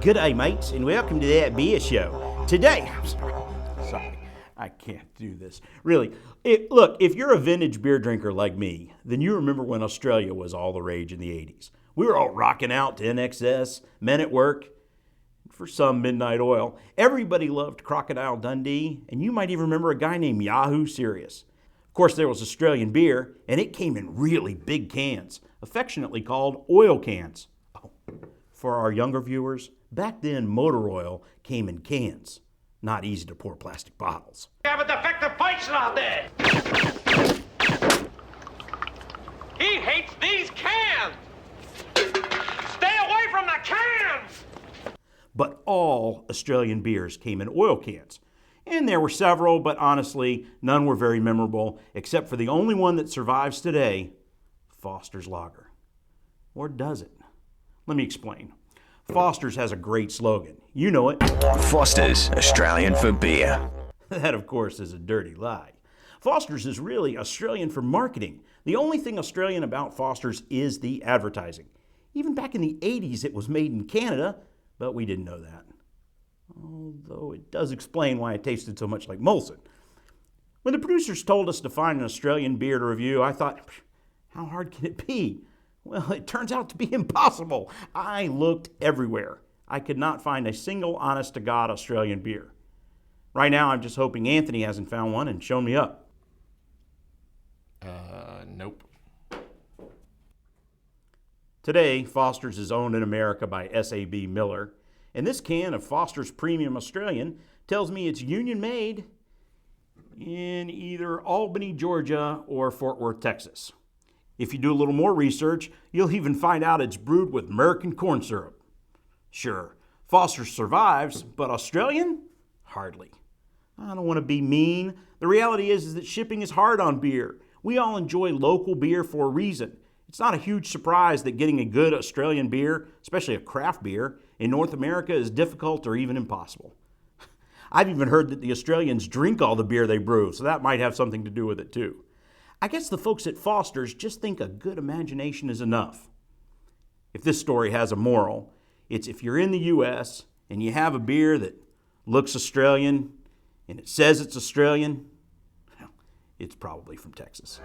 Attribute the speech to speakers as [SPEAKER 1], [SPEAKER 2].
[SPEAKER 1] G'day mates, and welcome to That Beer Show. Today, I'm sorry, I can't do this. Really, look, if you're a vintage beer drinker like me, then you remember when Australia was all the rage in the 80s. We were all rocking out to INXS, Men at Work, for some Midnight Oil. Everybody loved Crocodile Dundee, and you might even remember a guy named Yahoo Serious. Of course, there was Australian beer, and it came in really big cans, affectionately called oil cans. Oh, for our younger viewers, back then motor oil came in cans, not easy to pour plastic bottles.
[SPEAKER 2] Yeah, but defective pipes out there! He hates these cans! Stay away from the cans!
[SPEAKER 1] But all Australian beers came in oil cans. And there were several, but honestly, none were very memorable, except for the only one that survives today, Foster's Lager. Or does it? Let me explain. Foster's has a great slogan. You know it.
[SPEAKER 3] Foster's, Australian for beer.
[SPEAKER 1] That, of course, is a dirty lie. Foster's is really Australian for marketing. The only thing Australian about Foster's is the advertising. Even back in the 80s, it was made in Canada, but we didn't know that. Although it does explain why it tasted so much like Molson. When the producers told us to find an Australian beer to review, I thought, how hard can it be? Well, it turns out to be impossible. I looked everywhere. I could not find a single honest-to-God Australian beer. Right now, I'm just hoping Anthony hasn't found one and shown me up.
[SPEAKER 4] Nope.
[SPEAKER 1] Today, Foster's is owned in America by S.A.B. Miller, and this can of Foster's Premium Australian tells me it's union-made in either Albany, Georgia, or Fort Worth, Texas. If you do a little more research, you'll even find out it's brewed with American corn syrup. Sure, Foster's survives, but Australian? Hardly. I don't want to be mean. The reality is that shipping is hard on beer. We all enjoy local beer for a reason. It's not a huge surprise that getting a good Australian beer, especially a craft beer, in North America is difficult or even impossible. I've even heard that the Australians drink all the beer they brew, so that might have something to do with it too. I guess the folks at Foster's just think a good imagination is enough. If this story has a moral, it's if you're in the U.S. and you have a beer that looks Australian and it says it's Australian, well, it's probably from Texas.